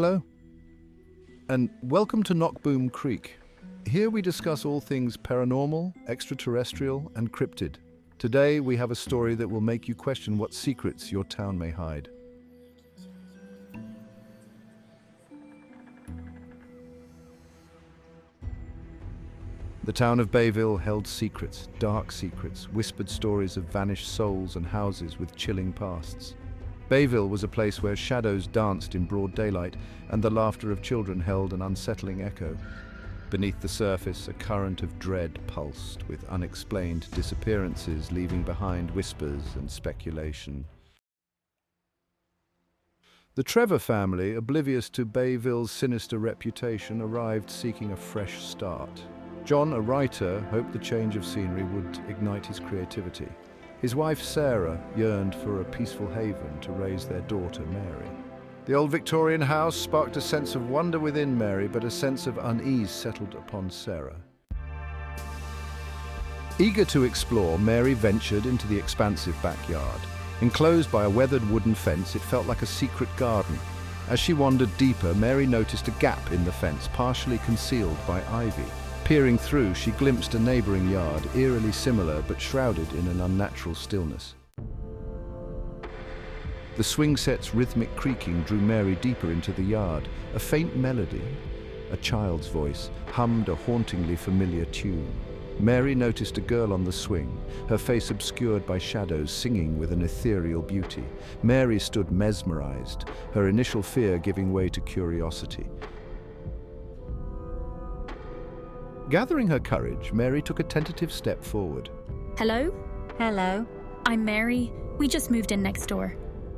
Hello, and welcome to Knockboom Creek. Here we discuss all things paranormal, extraterrestrial, and cryptid. Today we have a story that will make you question what secrets your town may hide. The town of Bayville held secrets, dark secrets, whispered stories of vanished souls and houses with chilling pasts. Bayville was a place where shadows danced in broad daylight and the laughter of children held an unsettling echo. Beneath the surface, a current of dread pulsed, with unexplained disappearances leaving behind whispers and speculation. The Trevor family, oblivious to Bayville's sinister reputation, arrived seeking a fresh start. John, a writer, hoped the change of scenery would ignite his creativity. His wife Sarah yearned for a peaceful haven to raise their daughter Mary. The old Victorian house sparked a sense of wonder within Mary, but a sense of unease settled upon Sarah. Eager to explore, Mary ventured into the expansive backyard. Enclosed by a weathered wooden fence, it felt like a secret garden. As she wandered deeper, Mary noticed a gap in the fence, partially concealed by ivy. Peering through, she glimpsed a neighboring yard, eerily similar but shrouded in an unnatural stillness. The swing set's rhythmic creaking drew Mary deeper into the yard. A faint melody, a child's voice, hummed a hauntingly familiar tune. Mary noticed a girl on the swing, her face obscured by shadows, singing with an ethereal beauty. Mary stood mesmerized, her initial fear giving way to curiosity. Gathering her courage, Mary took a tentative step forward. Hello? Hello. I'm Mary. We just moved in next door.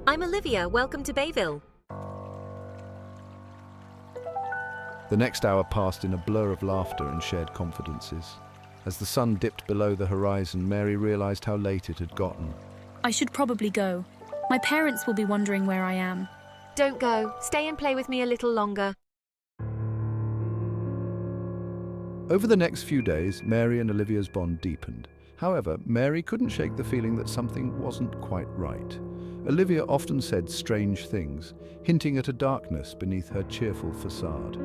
I'm Olivia. Welcome to Bayville. The next hour passed in a blur of laughter and shared confidences. As the sun dipped below the horizon, Mary realized how late it had gotten. I should probably go. My parents will be wondering where I am. Don't go. Stay and play with me a little longer. Over the next few days, Mary and Olivia's bond deepened. However, Mary couldn't shake the feeling that something wasn't quite right. Olivia often said strange things, hinting at a darkness beneath her cheerful facade.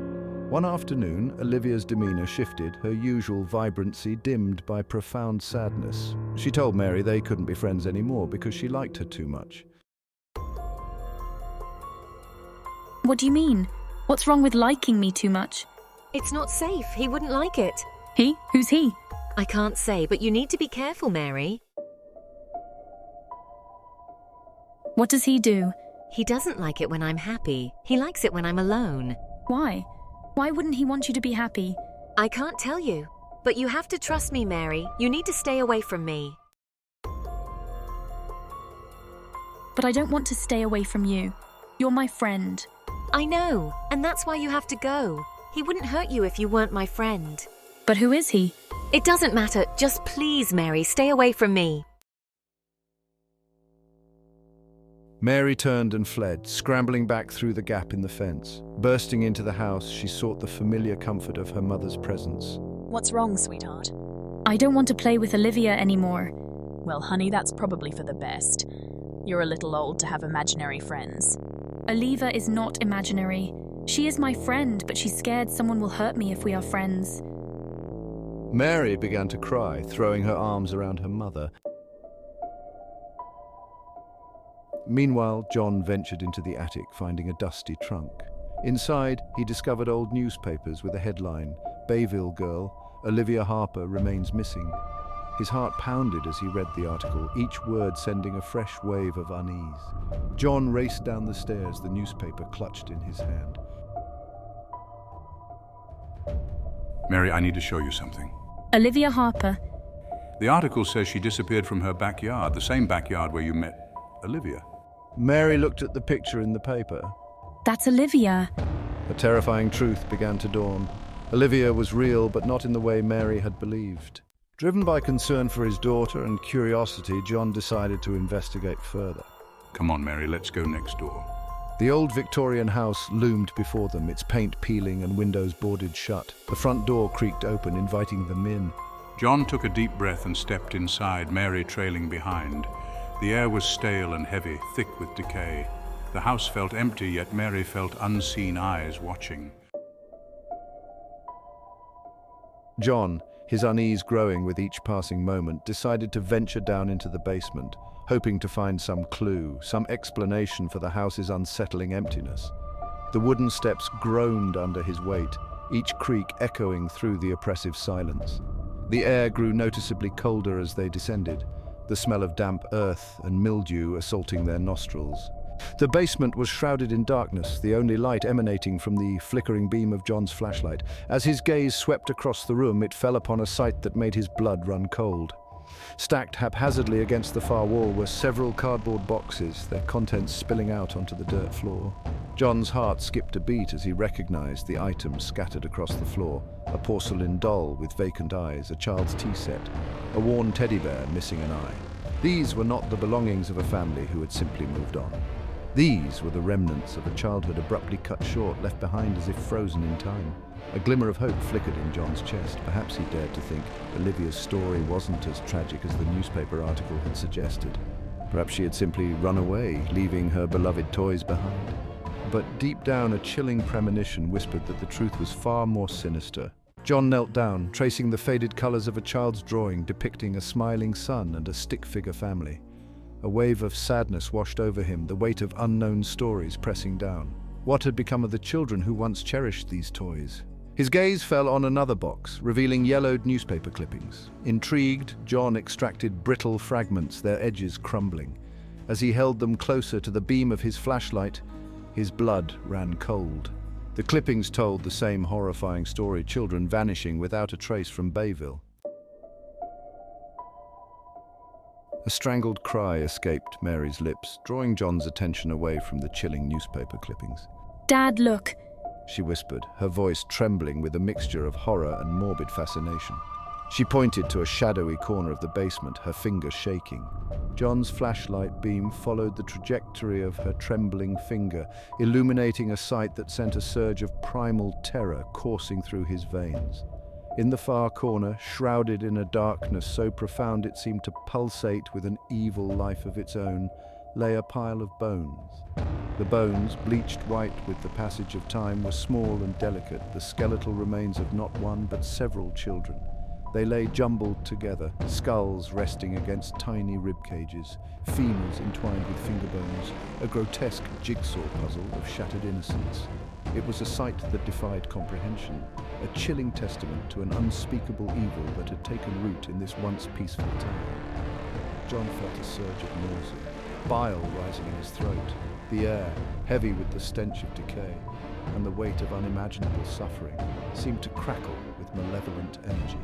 One afternoon, Olivia's demeanor shifted, her usual vibrancy dimmed by profound sadness. She told Mary they couldn't be friends anymore because she liked her too much. What do you mean? What's wrong with liking me too much? It's not safe. He wouldn't like it. He? Who's he? I can't say, but you need to be careful, Mary. What does he do? He doesn't like it when I'm happy. He likes it when I'm alone. Why? Why wouldn't he want you to be happy? I can't tell you. But you have to trust me, Mary. You need to stay away from me. But I don't want to stay away from you. You're my friend. I know, and that's why you have to go. He wouldn't hurt you if you weren't my friend. But who is he? It doesn't matter. Just please, Mary, stay away from me. Mary turned and fled, scrambling back through the gap in the fence. Bursting into the house, she sought the familiar comfort of her mother's presence. What's wrong, sweetheart? I don't want to play with Olivia anymore. Well, honey, that's probably for the best. You're a little old to have imaginary friends. Oliva is not imaginary. She is my friend, but she's scared someone will hurt me if we are friends. Mary began to cry, throwing her arms around her mother. Meanwhile, John ventured into the attic, finding a dusty trunk. Inside, he discovered old newspapers with a headline, "Bayville Girl, Olivia Harper remains missing." His heart pounded as he read the article, each word sending a fresh wave of unease. John raced down the stairs, the newspaper clutched in his hand. Mary, I need to show you something. Olivia Harper. The article says she disappeared from her backyard, the same backyard where you met Olivia. Mary looked at the picture in the paper. That's Olivia. A terrifying truth began to dawn. Olivia was real, but not in the way Mary had believed. Driven by concern for his daughter and curiosity, John decided to investigate further. Come on, Mary, let's go next door. The old Victorian house loomed before them, its paint peeling and windows boarded shut. The front door creaked open, inviting them in. John took a deep breath and stepped inside, Mary trailing behind. The air was stale and heavy, thick with decay. The house felt empty, yet Mary felt unseen eyes watching. John, his unease growing with each passing moment, decided to venture down into the basement, hoping to find some clue, some explanation for the house's unsettling emptiness. The wooden steps groaned under his weight, each creak echoing through the oppressive silence. The air grew noticeably colder as they descended, the smell of damp earth and mildew assaulting their nostrils. The basement was shrouded in darkness, the only light emanating from the flickering beam of John's flashlight. As his gaze swept across the room, it fell upon a sight that made his blood run cold. Stacked haphazardly against the far wall were several cardboard boxes, their contents spilling out onto the dirt floor. John's heart skipped a beat as he recognized the items scattered across the floor. A porcelain doll with vacant eyes, a child's tea set, a worn teddy bear missing an eye. These were not the belongings of a family who had simply moved on. These were the remnants of a childhood abruptly cut short, left behind as if frozen in time. A glimmer of hope flickered in John's chest. Perhaps he dared to think Olivia's story wasn't as tragic as the newspaper article had suggested. Perhaps she had simply run away, leaving her beloved toys behind. But deep down, a chilling premonition whispered that the truth was far more sinister. John knelt down, tracing the faded colors of a child's drawing depicting a smiling son and a stick-figure family. A wave of sadness washed over him, the weight of unknown stories pressing down. What had become of the children who once cherished these toys? His gaze fell on another box, revealing yellowed newspaper clippings. Intrigued, John extracted brittle fragments, their edges crumbling. As he held them closer to the beam of his flashlight, his blood ran cold. The clippings told the same horrifying story, children vanishing without a trace from Bayville. A strangled cry escaped Mary's lips, drawing John's attention away from the chilling newspaper clippings. Dad, look. She whispered, her voice trembling with a mixture of horror and morbid fascination. She pointed to a shadowy corner of the basement, her finger shaking. John's flashlight beam followed the trajectory of her trembling finger, illuminating a sight that sent a surge of primal terror coursing through his veins. In the far corner, shrouded in a darkness so profound it seemed to pulsate with an evil life of its own, lay a pile of bones. The bones, bleached white with the passage of time, were small and delicate, the skeletal remains of not one but several children. They lay jumbled together, skulls resting against tiny rib cages, femurs entwined with finger bones, a grotesque jigsaw puzzle of shattered innocence. It was a sight that defied comprehension, a chilling testament to an unspeakable evil that had taken root in this once peaceful town. John felt a surge of nausea, bile rising in his throat, the air, heavy with the stench of decay, and the weight of unimaginable suffering, seemed to crackle with malevolent energy.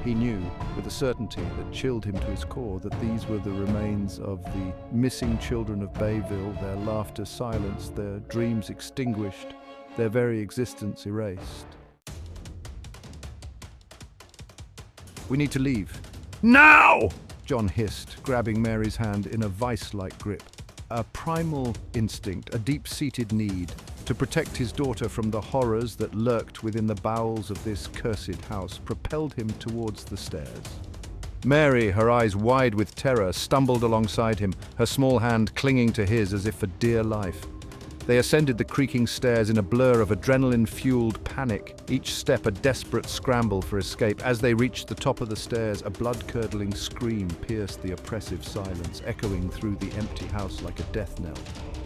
He knew, with a certainty that chilled him to his core, that these were the remains of the missing children of Bayville, their laughter silenced, their dreams extinguished, their very existence erased. "We need to leave." "Now!" John hissed, grabbing Mary's hand in a vice-like grip. A primal instinct, a deep-seated need to protect his daughter from the horrors that lurked within the bowels of this cursed house, propelled him towards the stairs. Mary, her eyes wide with terror, stumbled alongside him, her small hand clinging to his as if for dear life. They ascended the creaking stairs in a blur of adrenaline-fueled panic, each step a desperate scramble for escape. As they reached the top of the stairs, a blood-curdling scream pierced the oppressive silence, echoing through the empty house like a death knell.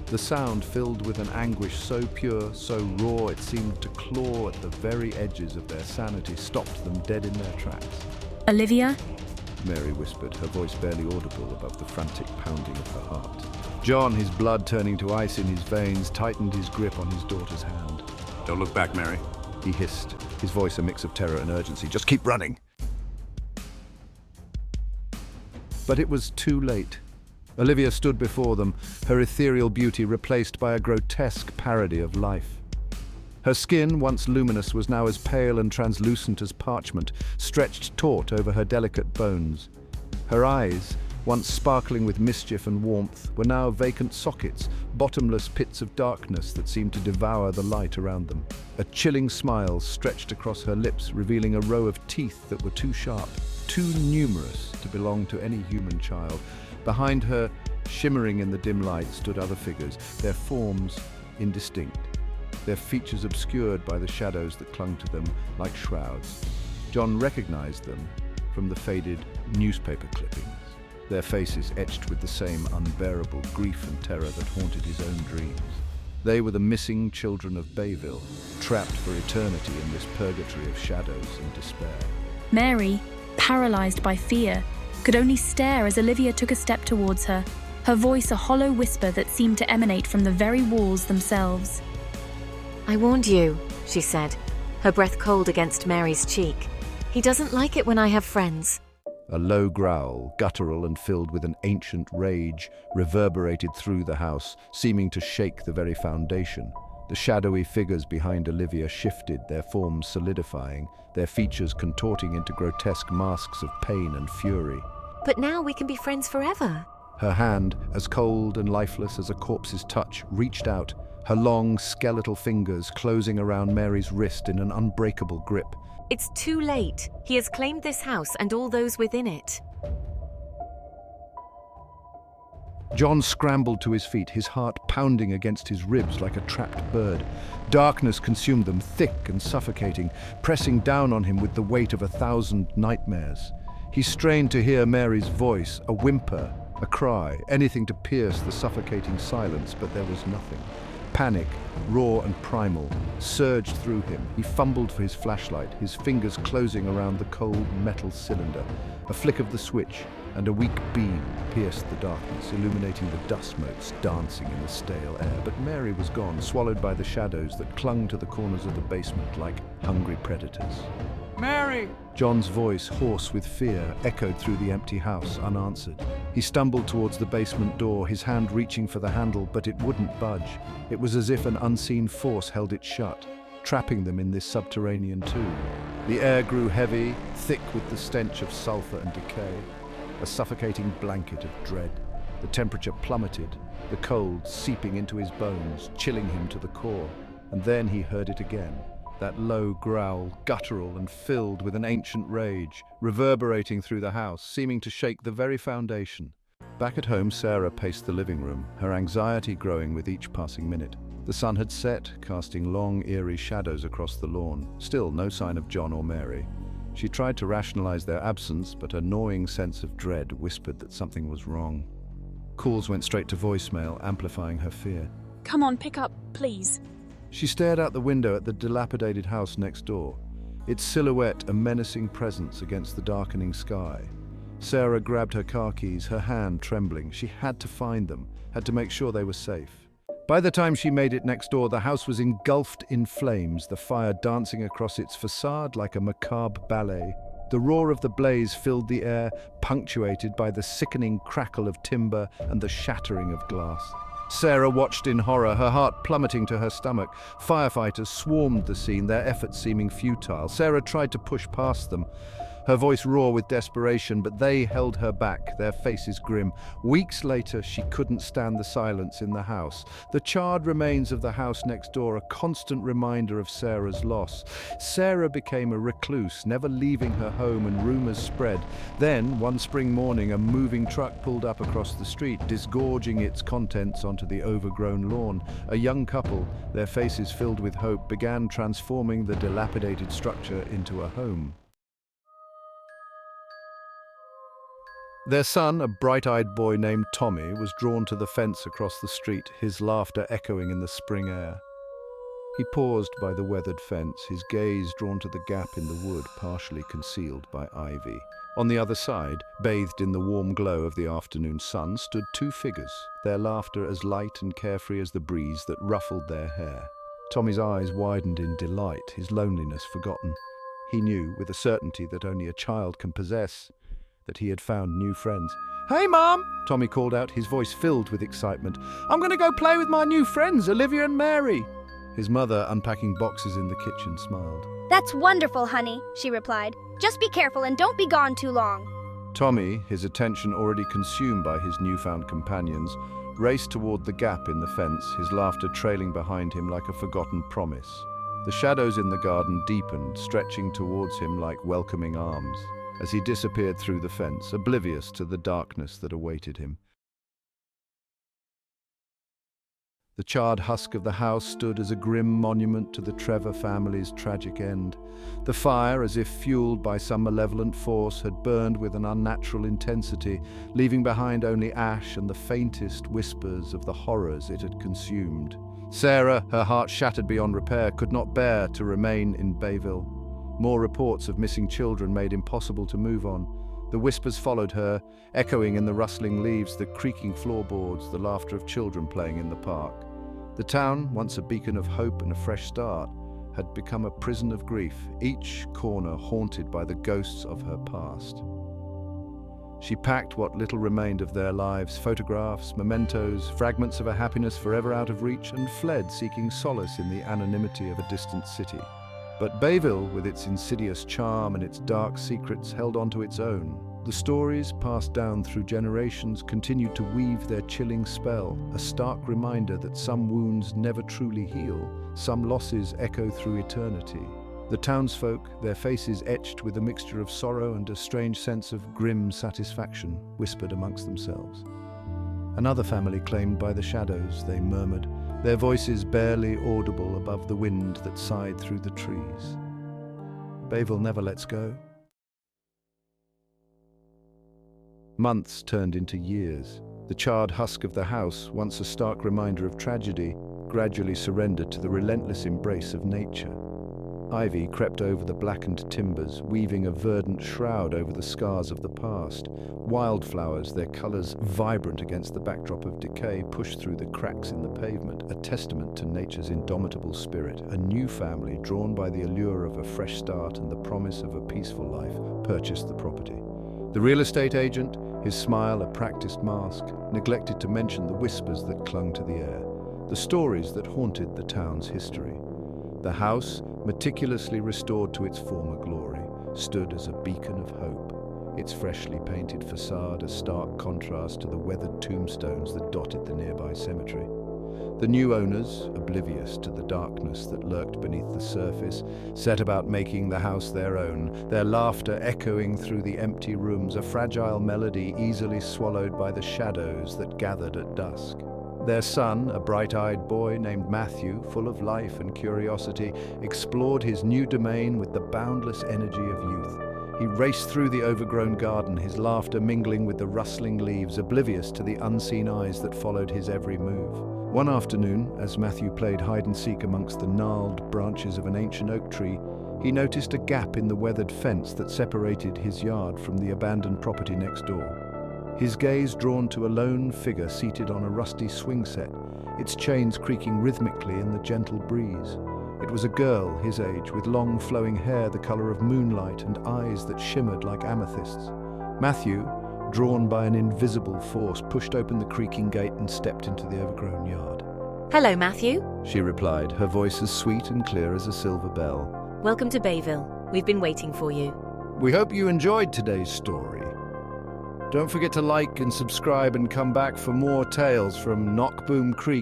The sound, filled with an anguish so pure, so raw, it seemed to claw at the very edges of their sanity, stopped them dead in their tracks. Olivia? Mary whispered, her voice barely audible above the frantic pounding of her heart. John, his blood turning to ice in his veins, tightened his grip on his daughter's hand. "Don't look back, Mary," he hissed, his voice a mix of terror and urgency. "Just keep running." But it was too late. Olivia stood before them, her ethereal beauty replaced by a grotesque parody of life. Her skin, once luminous, was now as pale and translucent as parchment, stretched taut over her delicate bones. Her eyes, once sparkling with mischief and warmth, were now vacant sockets, bottomless pits of darkness that seemed to devour the light around them. A chilling smile stretched across her lips, revealing a row of teeth that were too sharp, too numerous to belong to any human child. Behind her, Shimmering in the dim light stood other figures, their forms indistinct, their features obscured by the shadows that clung to them like shrouds. John recognized them from the faded newspaper clippings, their faces etched with the same unbearable grief and terror that haunted his own dreams. They were the missing children of Bayville, trapped for eternity in this purgatory of shadows and despair. Mary, paralyzed by fear, could only stare as Olivia took a step towards her, her voice a hollow whisper that seemed to emanate from the very walls themselves. I warned you, she said, her breath cold against Mary's cheek. He doesn't like it when I have friends. A low growl, guttural and filled with an ancient rage, reverberated through the house, seeming to shake the very foundation. The shadowy figures behind Olivia shifted, their forms solidifying, their features contorting into grotesque masks of pain and fury. But now we can be friends forever. Her hand, as cold and lifeless as a corpse's touch, reached out, her long, skeletal fingers closing around Mary's wrist in an unbreakable grip. It's too late. He has claimed this house and all those within it. John scrambled to his feet, his heart pounding against his ribs like a trapped bird. Darkness consumed them, thick and suffocating, pressing down on him with the weight of 1,000 nightmares. He strained to hear Mary's voice, a whimper, a cry, anything to pierce the suffocating silence, but there was nothing. Panic, raw and primal, surged through him. He fumbled for his flashlight, his fingers closing around the cold metal cylinder. A flick of the switch, and a weak beam pierced the darkness, illuminating the dust motes dancing in the stale air. But Mary was gone, swallowed by the shadows that clung to the corners of the basement like hungry predators. Mary! John's voice, hoarse with fear, echoed through the empty house, unanswered. He stumbled towards the basement door, his hand reaching for the handle, but it wouldn't budge. It was as if an unseen force held it shut, trapping them in this subterranean tomb. The air grew heavy, thick with the stench of sulfur and decay, a suffocating blanket of dread. The temperature plummeted, the cold seeping into his bones, chilling him to the core. And then he heard it again. That low growl, guttural and filled with an ancient rage, reverberating through the house, seeming to shake the very foundation. Back at home, Sarah paced the living room, her anxiety growing with each passing minute. The sun had set, casting long, eerie shadows across the lawn. Still no sign of John or Mary. She tried to rationalize their absence, but a gnawing sense of dread whispered that something was wrong. Calls went straight to voicemail, amplifying her fear. Come on, pick up, please. She stared out the window at the dilapidated house next door, its silhouette a menacing presence against the darkening sky. Sarah grabbed her car keys, her hand trembling. She had to find them, had to make sure they were safe. By the time she made it next door, the house was engulfed in flames, the fire dancing across its facade like a macabre ballet. The roar of the blaze filled the air, punctuated by the sickening crackle of timber and the shattering of glass. Sarah watched in horror, her heart plummeting to her stomach. Firefighters swarmed the scene, their efforts seeming futile. Sarah tried to push past them, her voice raw with desperation, but they held her back, their faces grim. Weeks later, she couldn't stand the silence in the house. The charred remains of the house next door, a constant reminder of Sarah's loss. Sarah became a recluse, never leaving her home, and rumors spread. Then, one spring morning, a moving truck pulled up across the street, disgorging its contents onto the overgrown lawn. A young couple, their faces filled with hope, began transforming the dilapidated structure into a home. Their son, a bright-eyed boy named Tommy, was drawn to the fence across the street, his laughter echoing in the spring air. He paused by the weathered fence, his gaze drawn to the gap in the wood, partially concealed by ivy. On the other side, bathed in the warm glow of the afternoon sun, stood two figures, their laughter as light and carefree as the breeze that ruffled their hair. Tommy's eyes widened in delight, his loneliness forgotten. He knew, with a certainty that only a child can possess, that he had found new friends. "Hey, Mom!" Tommy called out, his voice filled with excitement. "I'm going to go play with my new friends, Olivia and Mary." His mother, unpacking boxes in the kitchen, smiled. "That's wonderful, honey," she replied. "Just be careful and don't be gone too long." Tommy, his attention already consumed by his newfound companions, raced toward the gap in the fence, his laughter trailing behind him like a forgotten promise. The shadows in the garden deepened, stretching towards him like welcoming arms, as he disappeared through the fence, oblivious to the darkness that awaited him. The charred husk of the house stood as a grim monument to the Trevor family's tragic end. The fire, as if fueled by some malevolent force, had burned with an unnatural intensity, leaving behind only ash and the faintest whispers of the horrors it had consumed. Sarah, her heart shattered beyond repair, could not bear to remain in Bayville. More reports of missing children made impossible to move on. The whispers followed her, echoing in the rustling leaves, the creaking floorboards, the laughter of children playing in the park. The town, once a beacon of hope and a fresh start, had become a prison of grief, each corner haunted by the ghosts of her past. She packed what little remained of their lives, photographs, mementos, fragments of a happiness forever out of reach, and fled, seeking solace in the anonymity of a distant city. But Bayville, with its insidious charm and its dark secrets, held on to its own. The stories, passed down through generations, continued to weave their chilling spell, a stark reminder that some wounds never truly heal, some losses echo through eternity. The townsfolk, their faces etched with a mixture of sorrow and a strange sense of grim satisfaction, whispered amongst themselves. Another family claimed by the shadows, they murmured, their voices barely audible above the wind that sighed through the trees. Bayville never lets go. Months turned into years. The charred husk of the house, once a stark reminder of tragedy, gradually surrendered to the relentless embrace of nature. Ivy crept over the blackened timbers, weaving a verdant shroud over the scars of the past. Wildflowers, their colors vibrant against the backdrop of decay, pushed through the cracks in the pavement, a testament to nature's indomitable spirit. A new family, drawn by the allure of a fresh start and the promise of a peaceful life, purchased the property. The real estate agent, his smile a practiced mask, neglected to mention the whispers that clung to the air, the stories that haunted the town's history. The house, meticulously restored to its former glory, stood as a beacon of hope, its freshly painted facade a stark contrast to the weathered tombstones that dotted the nearby cemetery. The new owners, oblivious to the darkness that lurked beneath the surface, set about making the house their own, their laughter echoing through the empty rooms, a fragile melody easily swallowed by the shadows that gathered at dusk. Their son, a bright-eyed boy named Matthew, full of life and curiosity, explored his new domain with the boundless energy of youth. He raced through the overgrown garden, his laughter mingling with the rustling leaves, oblivious to the unseen eyes that followed his every move. One afternoon, as Matthew played hide-and-seek amongst the gnarled branches of an ancient oak tree, he noticed a gap in the weathered fence that separated his yard from the abandoned property next door. His gaze drawn to a lone figure seated on a rusty swing set, its chains creaking rhythmically in the gentle breeze. It was a girl his age, with long flowing hair the color of moonlight and eyes that shimmered like amethysts. Matthew, drawn by an invisible force, pushed open the creaking gate and stepped into the overgrown yard. Hello, Matthew. She replied, her voice as sweet and clear as a silver bell. Welcome to Bayville. We've been waiting for you. We hope you enjoyed today's story. Don't forget to like and subscribe and come back for more tales from Knockboom Creek.